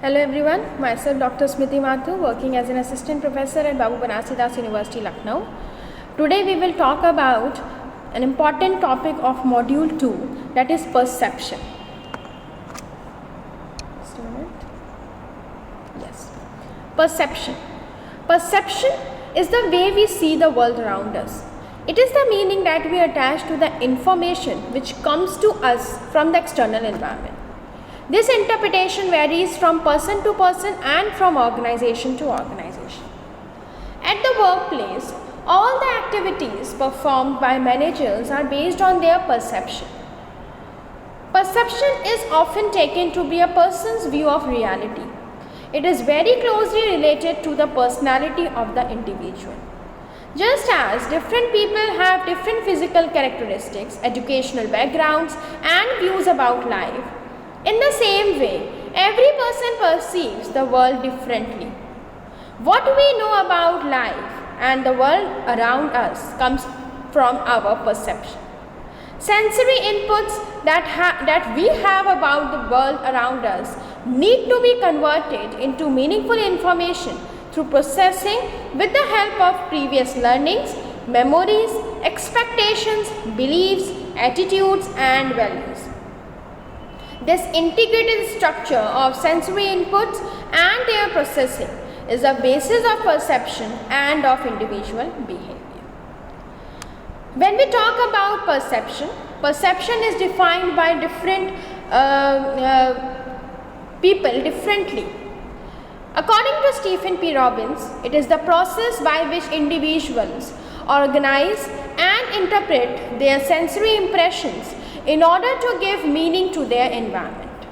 Hello everyone, myself Dr. Smriti Mathur, working as an assistant professor at Babu Banarsidass University, Lucknow. Today we will talk about an important topic of module 2, that is perception. Just a minute. Yes. Perception. Perception is the way we see the world around us. It is the meaning that we attach to the information which comes to us from the external environment. This interpretation varies from person to person and from organization to organization. At the workplace, all the activities performed by managers are based on their perception. Perception is often taken to be a person's view of reality. It is very closely related to the personality of the individual. Just as different people have different physical characteristics, educational backgrounds, and views about life, in the same way, every person perceives the world differently. What we know about life and the world around us comes from our perception. Sensory inputs that we have about the world around us need to be converted into meaningful information through processing with the help of previous learnings, memories, expectations, beliefs, attitudes, and values. This integrated structure of sensory inputs and their processing is the basis of perception and of individual behavior. When we talk about perception, perception is defined by different people differently. According to Stephen P. Robbins, it is the process by which individuals organize and interpret their sensory impressions in order to give meaning to their environment.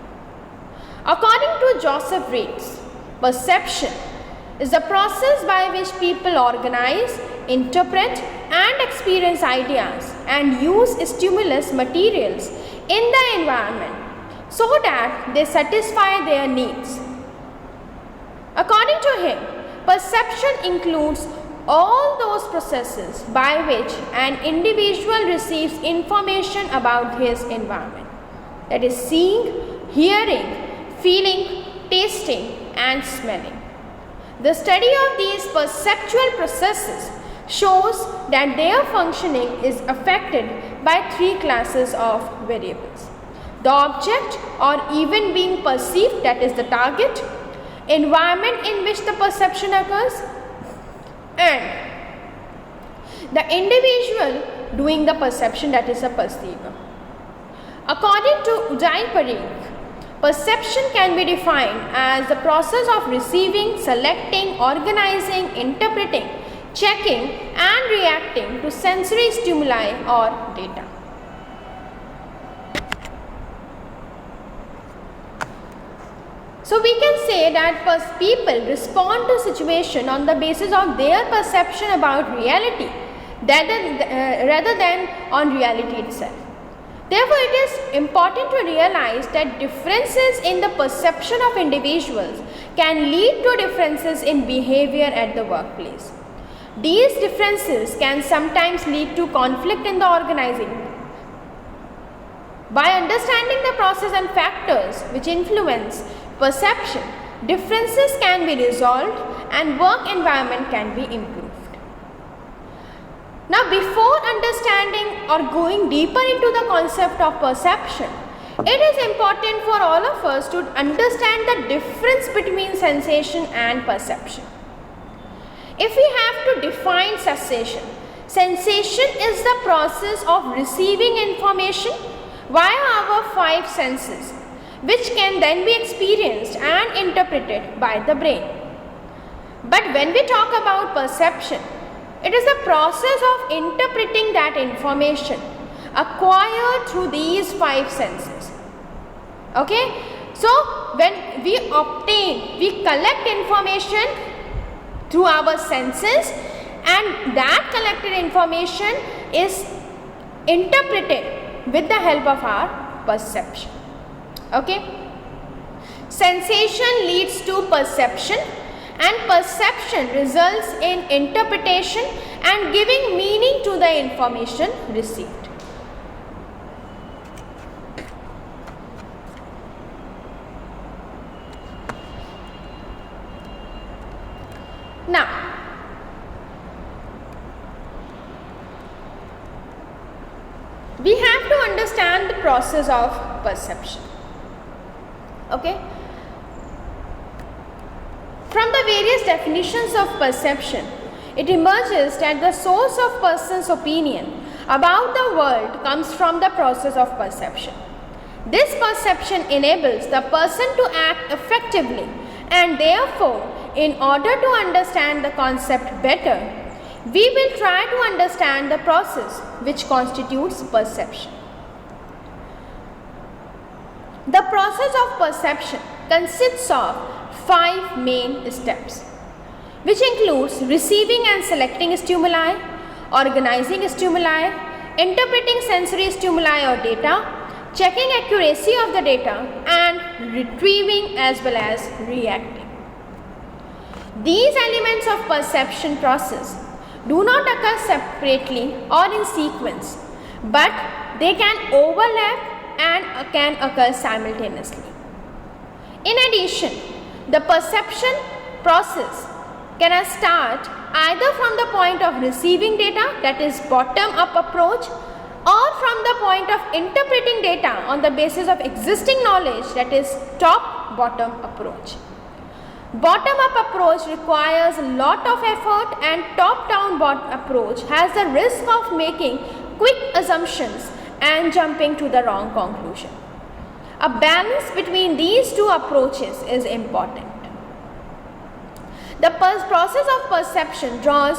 According to Joseph Reitz, perception is the process by which people organize, interpret, and experience ideas and use stimulus materials in the environment so that they satisfy their needs. According to him, perception includes all those processes by which an individual receives information about his environment, that is seeing, hearing, feeling, tasting, and smelling. The study of these perceptual processes shows that their functioning is affected by three classes of variables: the object or event being perceived, that is the target, environment in which the perception occurs, and the individual doing the perception, that is a perceiver. According to Uday Parikh, perception can be defined as the process of receiving, selecting, organizing, interpreting, checking, and reacting to sensory stimuli or data. So we can say that people respond to situation on the basis of their perception about reality rather than on reality itself. Therefore, it is important to realize that differences in the perception of individuals can lead to differences in behavior at the workplace. These differences can sometimes lead to conflict in the organizing. By understanding the process and factors which influence perception, differences can be resolved and work environment can be improved. Now, before understanding or going deeper into the concept of perception, it is important for all of us to understand the difference between sensation and perception. If we have to define sensation, sensation is the process of receiving information via our five senses, which can then be experienced and interpreted by the brain. But when we talk about perception, it is the process of interpreting that information acquired through these five senses. Okay? So, when we collect information through our senses, and that collected information is interpreted with the help of our perception. Okay? Sensation leads to perception, and perception results in interpretation and giving meaning to the information received. we have to understand the process of perception. Okay. From the various definitions of perception, it emerges that the source of person's opinion about the world comes from the process of perception. This perception enables the person to act effectively, and therefore, in order to understand the concept better, we will try to understand the process which constitutes perception. The process of perception consists of 5 main steps, which includes receiving and selecting stimuli, organizing stimuli, interpreting sensory stimuli or data, checking accuracy of the data, and retrieving as well as reacting. These elements of perception process do not occur separately or in sequence, but they can overlap and can occur simultaneously. In addition, the perception process can start either from the point of receiving data, that is bottom-up approach, or from the point of interpreting data on the basis of existing knowledge, that is top-bottom approach. Bottom-up approach requires a lot of effort, and top-down approach has the risk of making quick assumptions and jumping to the wrong conclusion. A balance between these two approaches is important. The process of perception draws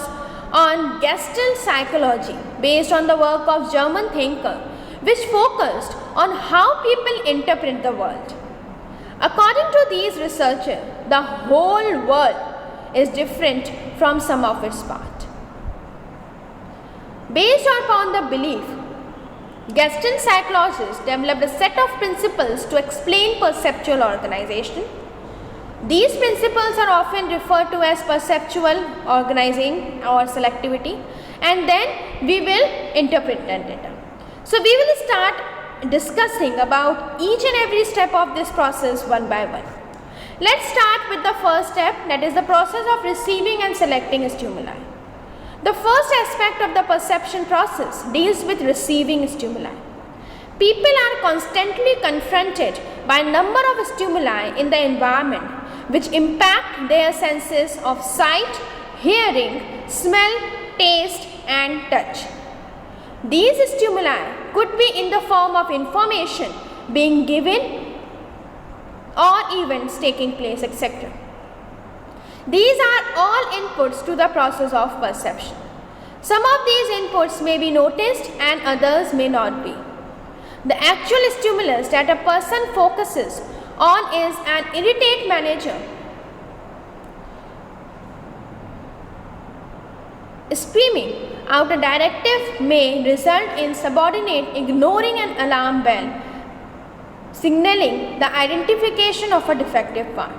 on Gestalt psychology based on the work of German thinker, which focused on how people interpret the world. According to these researchers, the whole world is different from some of its parts. Based upon the belief, Gestalt psychologists developed a set of principles to explain perceptual organization. These principles are often referred to as perceptual organizing or selectivity, and then we will interpret that data. So we will start discussing about each and every step of this process one by one. Let's start with the first step, that is the process of receiving and selecting stimuli. The first aspect of the perception process deals with receiving stimuli. People are constantly confronted by a number of stimuli in the environment which impact their senses of sight, hearing, smell, taste, and touch. These stimuli could be in the form of information being given or events taking place, etc. These are all inputs to the process of perception. Some of these inputs may be noticed and others may not be. The actual stimulus that a person focuses on is an irritate manager. Screaming out a directive may result in subordinate ignoring an alarm bell, signaling the identification of a defective part.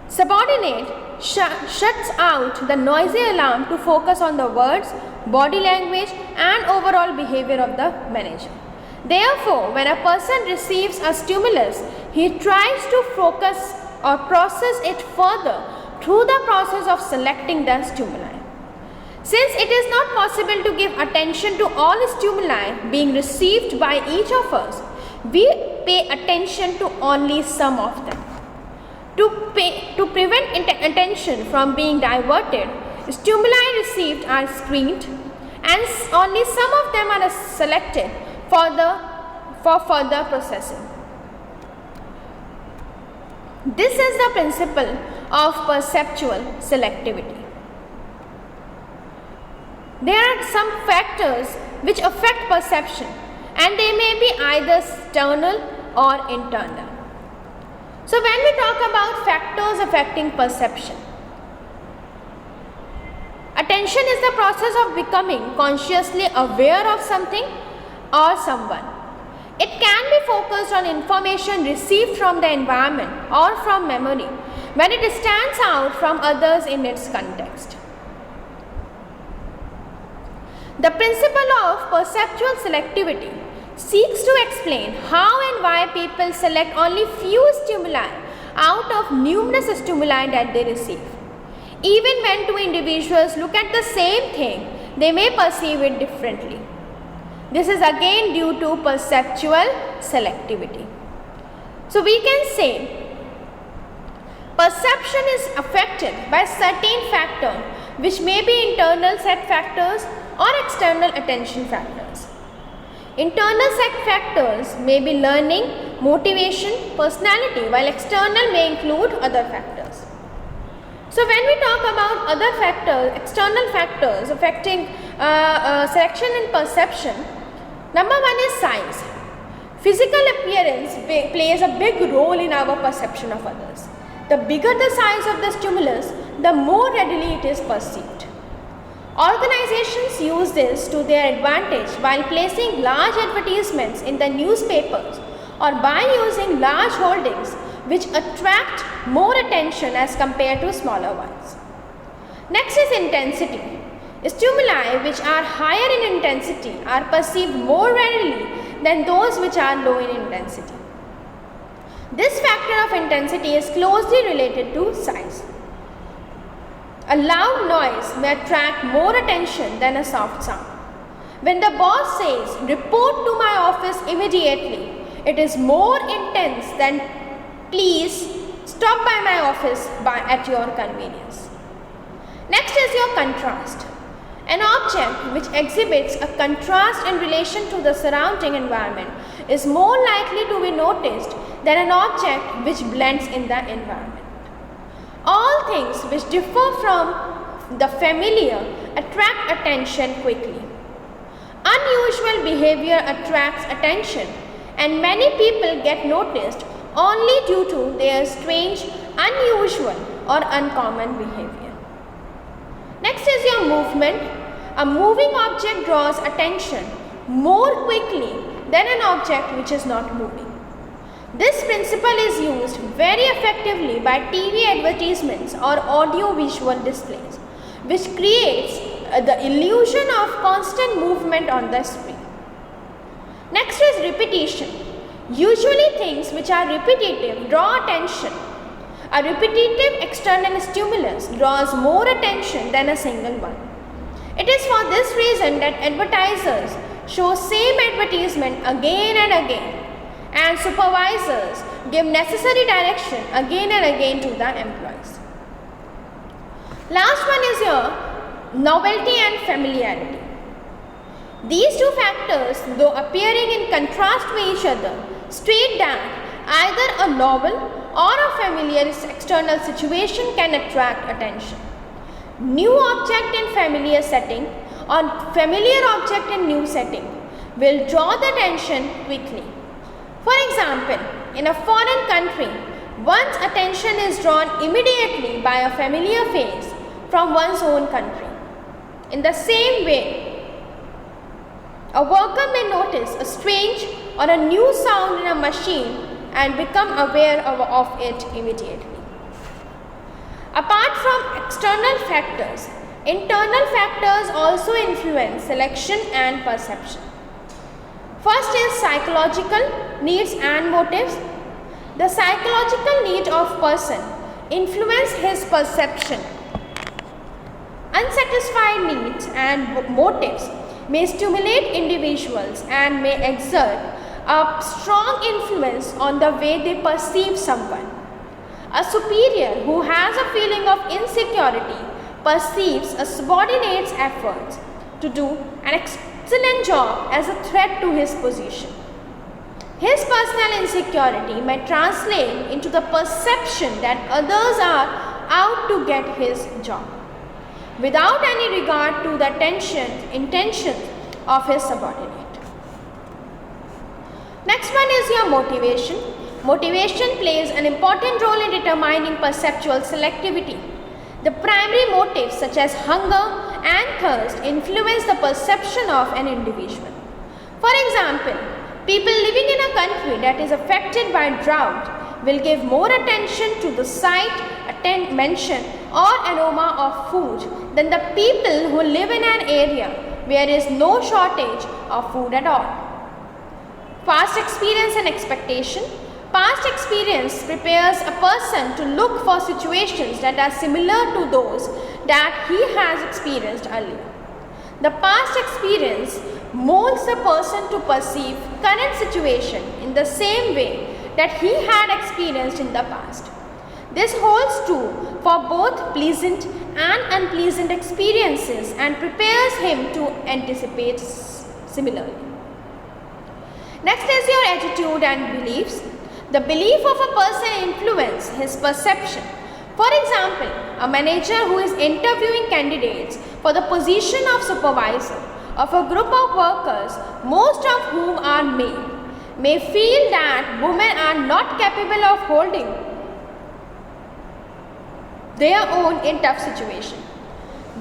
Subordinate shuts out the noisy alarm to focus on the words, body language, and overall behavior of the manager. Therefore, when a person receives a stimulus, he tries to focus or process it further through the process of selecting the stimuli. Since it is not possible to give attention to all stimuli being received by each of us, we pay attention to only some of them. To prevent attention from being diverted, stimuli received are screened and only some of them are selected for further processing. This is the principle of perceptual selectivity. There are some factors which affect perception, and they may be either external or internal. So when we talk about factors affecting perception, attention is the process of becoming consciously aware of something or someone. It can be focused on information received from the environment or from memory when it stands out from others in its context. The principle of perceptual selectivity seeks to explain how and why people select only few stimuli out of numerous stimuli that they receive. Even when two individuals look at the same thing, they may perceive it differently. This is again due to perceptual selectivity. So we can say perception is affected by certain factors which may be internal set factors or external attention factors. Internal set factors may be learning, motivation, personality, while external may include other factors. So when we talk about other factors, external factors affecting selection and perception, number one is size. Physical appearance plays a big role in our perception of others. The bigger the size of the stimulus, the more readily it is perceived. Organizations use this to their advantage while placing large advertisements in the newspapers or by using large holdings which attract more attention as compared to smaller ones. Next is intensity. Stimuli which are higher in intensity are perceived more readily than those which are low in intensity. This factor of intensity is closely related to size. A loud noise may attract more attention than a soft sound. When the boss says, "Report to my office immediately," it is more intense than "Please stop by my office at your convenience." Next is your contrast. An object which exhibits a contrast in relation to the surrounding environment is more likely to be noticed than an object which blends in the environment. All things which differ from the familiar attract attention quickly. Unusual behavior attracts attention, and many people get noticed only due to their strange, unusual or uncommon behavior. Next is your movement. A moving object draws attention more quickly than an object which is not moving. This principle is used very effectively by TV advertisements or audio-visual displays, which creates the illusion of constant movement on the screen. Next is repetition. Usually things which are repetitive draw attention. A repetitive external stimulus draws more attention than a single one. It is for this reason that advertisers show same advertisement again and again, and supervisors give necessary direction again and again to the employees. Last one is your novelty and familiarity. These two factors, though appearing in contrast to each other, state that either a novel or a familiar external situation can attract attention. New object in familiar setting or familiar object in new setting will draw the attention quickly. For example, in a foreign country, one's attention is drawn immediately by a familiar face from one's own country. In the same way, a worker may notice a strange or a new sound in a machine and become aware of it immediately. Apart from external factors, internal factors also influence selection and perception. First is psychological needs and motives. The psychological need of person influence his perception. Unsatisfied needs and motives may stimulate individuals and may exert a strong influence on the way they perceive someone. A superior who has a feeling of insecurity perceives a subordinate's efforts to do an excellent job as a threat to his position. His personal insecurity may translate into the perception that others are out to get his job, without any regard to the intentions of his subordinate. Next one is your motivation. Motivation plays an important role in determining perceptual selectivity. The primary motives such as hunger and thirst influence the perception of an individual. For example, people living in a country that is affected by drought will give more attention to the sight, mention or aroma of food than the people who live in an area where there is no shortage of food at all. Past experience and expectation. Past experience prepares a person to look for situations that are similar to those that he has experienced earlier. The past experience molds the person to perceive current situation in the same way that he had experienced in the past. This holds true for both pleasant and unpleasant experiences and prepares him to anticipate similarly. Next is your attitude and beliefs. The belief of a person influences his perception. For example, a manager who is interviewing candidates for the position of supervisor of a group of workers, most of whom are male, may feel that women are not capable of holding their own in tough situation.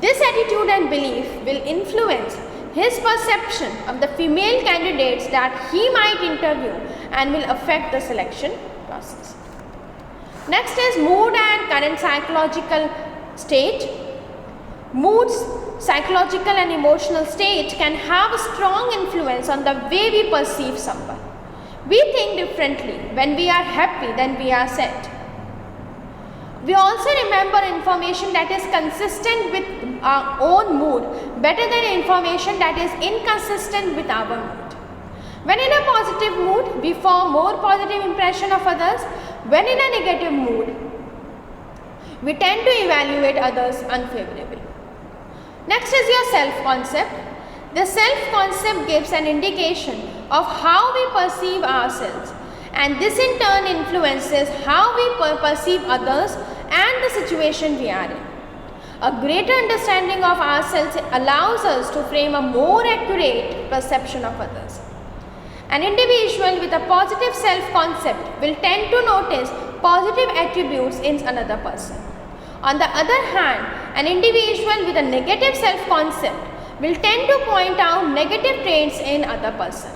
This attitude and belief will influence his perception of the female candidates that he might interview and will affect the selection process. Next is mood and current psychological state. Moods, psychological and emotional state can have a strong influence on the way we perceive someone. We think differently when we are happy than we are sad. We also remember information that is consistent with our own mood better than information that is inconsistent with our mood. When in a positive mood, we form more positive impression of others. When in a negative mood, we tend to evaluate others unfavorably. Next is your self-concept. The self-concept gives an indication of how we perceive ourselves, and this in turn influences how we perceive others and the situation we are in. A greater understanding of ourselves allows us to frame a more accurate perception of others. An individual with a positive self-concept will tend to notice positive attributes in another person. On the other hand, an individual with a negative self-concept will tend to point out negative traits in other person.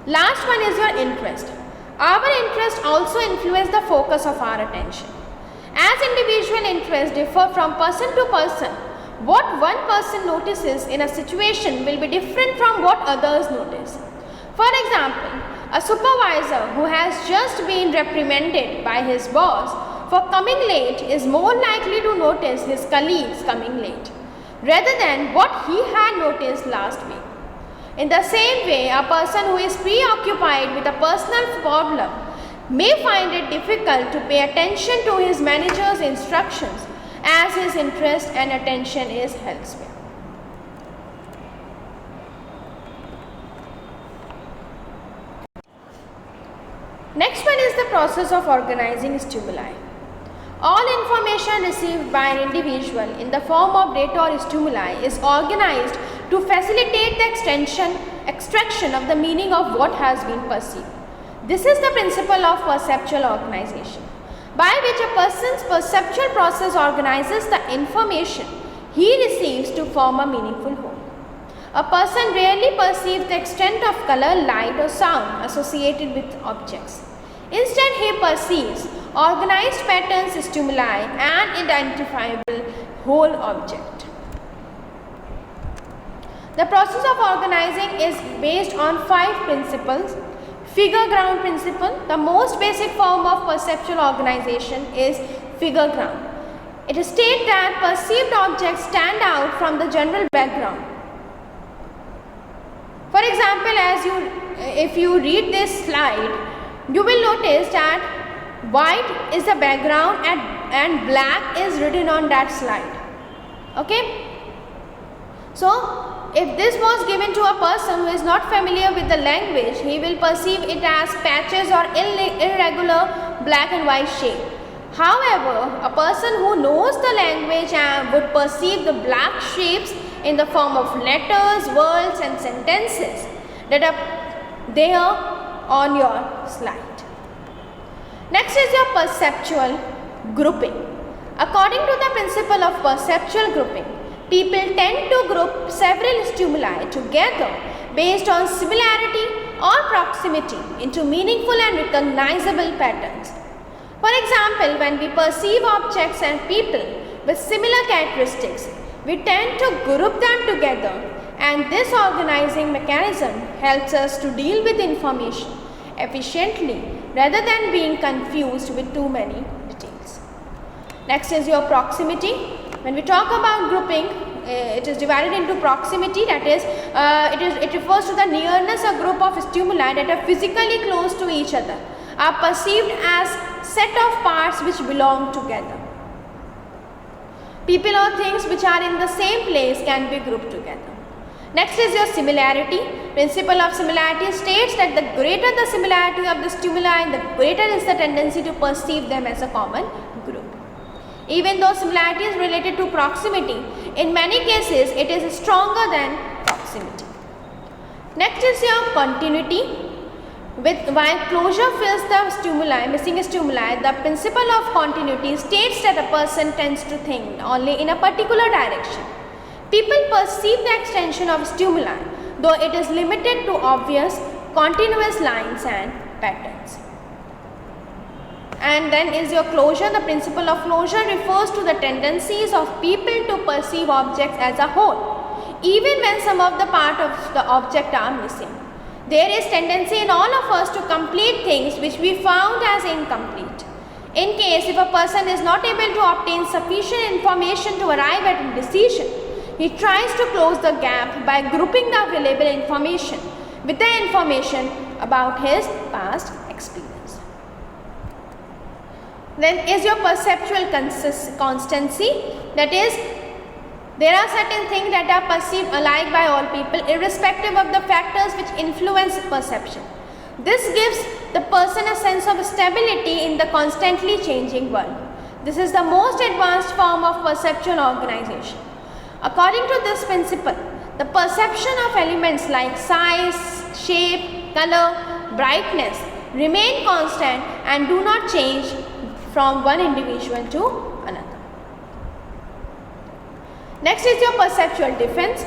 Last one is your interest. Our interest also influences the focus of our attention. As individual interests differ from person to person, what one person notices in a situation will be different from what others notice. For example, a supervisor who has just been reprimanded by his boss for coming late is more likely to notice his colleagues coming late rather than what he had noticed last week. In the same way, a person who is preoccupied with a personal problem may find it difficult to pay attention to his manager's instructions as his interest and attention is elsewhere. Next one is the process of organizing stimuli. All information received by an individual in the form of data or stimuli is organized to facilitate the extraction of the meaning of what has been perceived. This is the principle of perceptual organization, by which a person's perceptual process organizes the information he receives to form a meaningful whole. A person rarely perceives the extent of color, light or sound associated with objects. Instead, he perceives organized patterns, stimuli and identifiable whole object. The process of organizing is based on 5 principles. Figure ground principle. The most basic form of perceptual organization is figure ground. It states that perceived objects stand out from the general background. For example, if you read this slide, you will notice that white is the background and black is written on that slide. Okay? So, if this was given to a person who is not familiar with the language, he will perceive it as patches or irregular black and white shape. However, a person who knows the language would perceive the black shapes in the form of letters, words and sentences that are there on your slide. Next is your perceptual grouping. According to the principle of perceptual grouping, people tend to group several stimuli together based on similarity or proximity into meaningful and recognizable patterns. For example, when we perceive objects and people with similar characteristics, we tend to group them together, and this organizing mechanism helps us to deal with information efficiently rather than being confused with too many details. Next is your proximity. When we talk about grouping, it is divided into proximity, that is, it refers to the nearness a group of stimuli that are physically close to each other are perceived as set of parts which belong together. People or things which are in the same place can be grouped together. Next is your similarity. Principle of similarity states that the greater the similarity of the stimuli, the greater is the tendency to perceive them as a common group. Even though similarity is related to proximity, in many cases it is stronger than proximity. Next is your continuity. While closure fills the stimuli, missing stimuli, the principle of continuity states that a person tends to think only in a particular direction. People perceive the extension of stimuli, though it is limited to obvious, continuous lines and patterns. And then is your closure. The principle of closure refers to the tendencies of people to perceive objects as a whole, even when some of the part of the object are missing. There is tendency in all of us to complete things which we found as incomplete. In case if a person is not able to obtain sufficient information to arrive at a decision, he tries to close the gap by grouping the available information with the information about his past experience. Then is your perceptual constancy, that is, there are certain things that are perceived alike by all people irrespective of the factors which influence perception. This gives the person a sense of stability in the constantly changing world. This is the most advanced form of perceptual organization. According to this principle, the perception of elements like size, shape, color, brightness remain constant and do not change from one individual to another. Next is your perceptual defense.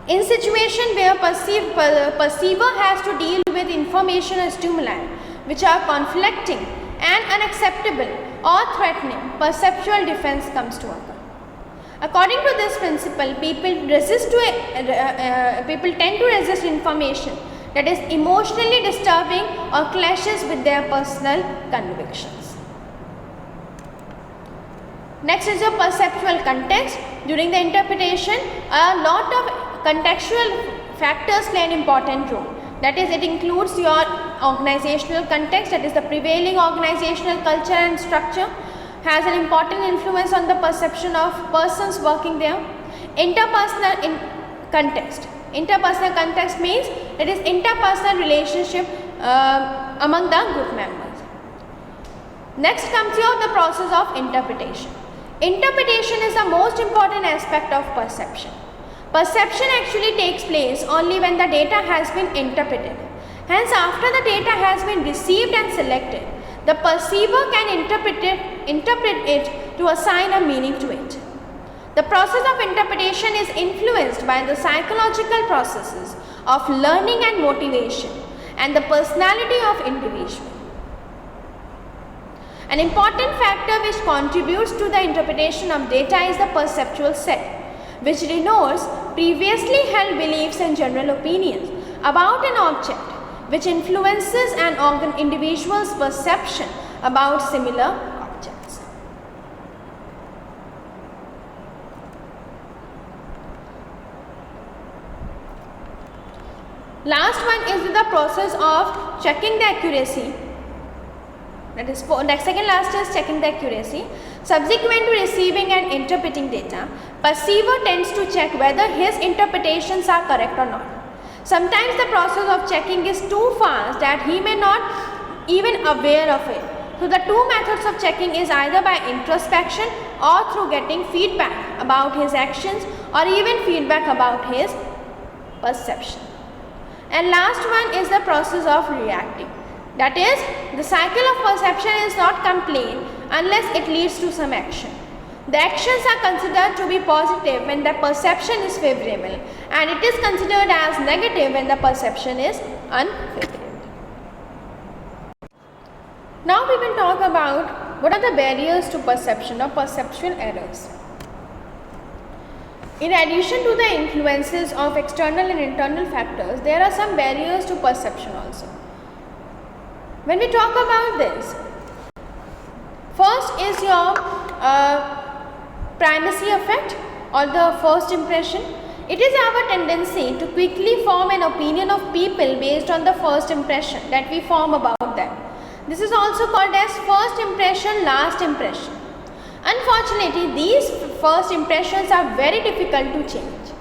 In situation where perceiver has to deal with information or stimuli which are conflicting and unacceptable or threatening, perceptual defense comes to occur. According to this principle, people tend to resist information that is emotionally disturbing or clashes with their personal convictions. Next is your perceptual context. During the interpretation, a lot of contextual factors play an important role. That is, it includes your organizational context, that is the prevailing organizational culture and structure has an important influence on the perception of persons working there. Interpersonal context. Interpersonal context means it is interpersonal relationship among the group members. Next comes here the process of interpretation. Interpretation is the most important aspect of perception. Perception actually takes place only when the data has been interpreted. Hence, after the data has been received and selected, the perceiver can interpret it to assign a meaning to it. The process of interpretation is influenced by the psychological processes of learning and motivation and the personality of individual. An important factor which contributes to the interpretation of data is the perceptual set, which denotes previously held beliefs and general opinions about an object, which influences an individual's perception about similar objects. Last one is the process of checking the accuracy. That is, the second last is checking the accuracy. Subsequent to receiving and interpreting data, perceiver tends to check whether his interpretations are correct or not. Sometimes the process of checking is too fast that he may not even aware of it. So the two methods of checking is either by introspection or through getting feedback about his actions or even feedback about his perception. And last one is the process of reacting. That is, the cycle of perception is not complete unless it leads to some action. The actions are considered to be positive when the perception is favorable, and it is considered as negative when the perception is unfavorable. Now we will talk about what are the barriers to perception or perceptual errors. In addition to the influences of external and internal factors, there are some barriers to perception also. When we talk about this, for First is your primacy effect or the first impression. It is our tendency to quickly form an opinion of people based on the first impression that we form about them. This is also called as first impression, last impression. Unfortunately, these first impressions are very difficult to change.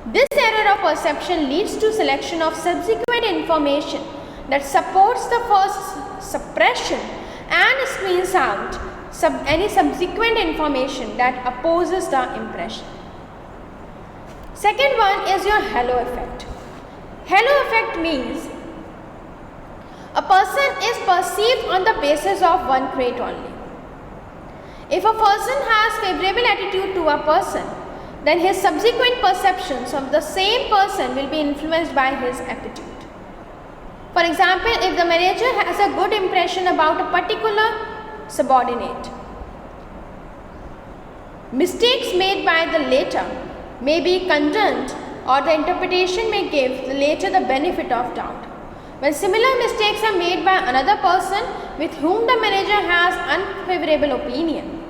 This error of perception leads to selection of subsequent information that supports the first suppression and screens out any subsequent information that opposes the impression. Second one is your halo effect. Halo effect means a person is perceived on the basis of one trait only. If a person has favorable attitude to a person, then his subsequent perceptions of the same person will be influenced by his attitude. For example, if the manager has a good impression about a particular subordinate, mistakes made by the latter may be condoned, or the interpretation may give the latter the benefit of doubt. When similar mistakes are made by another person with whom the manager has unfavorable opinion,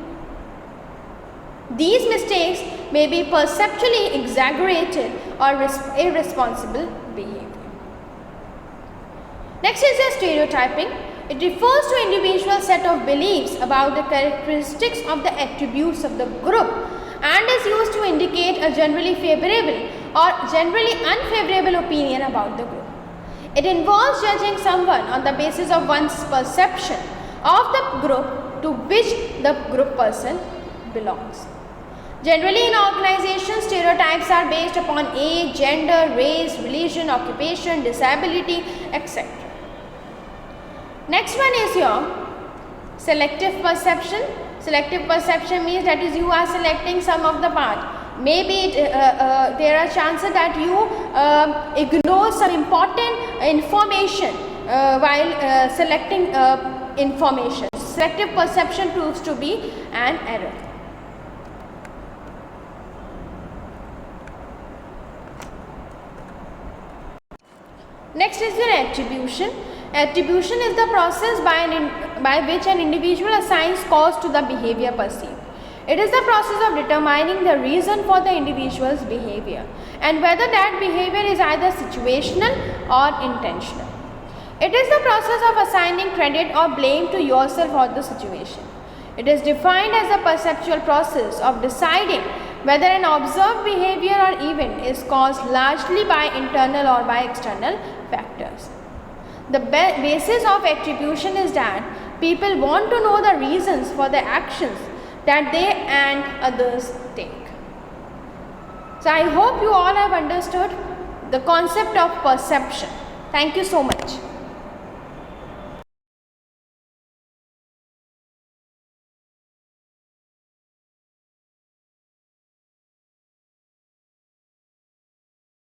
these mistakes may be perceptually exaggerated or irresponsible behavior. Next is your stereotyping. It refers to individual set of beliefs about the characteristics of the attributes of the group and is used to indicate a generally favorable or generally unfavorable opinion about the group. It involves judging someone on the basis of one's perception of the group to which the group person belongs. Generally in organizations, stereotypes are based upon age, gender, race, religion, occupation, disability, etc. Next one is your selective perception. Selective perception means that is you are selecting some of the part. Maybe there are chances that you ignore some important information while selecting information. Selective perception proves to be an error. Next is your attribution. Attribution is the process by which an individual assigns cause to the behavior perceived. It is the process of determining the reason for the individual's behavior and whether that behavior is either situational or intentional. It is the process of assigning credit or blame to yourself or the situation. It is defined as a perceptual process of deciding whether an observed behavior or event is caused largely by internal or by external factors. The basis of attribution is that people want to know the reasons for the actions that they and others take. So I hope you all have understood the concept of perception. Thank you so much.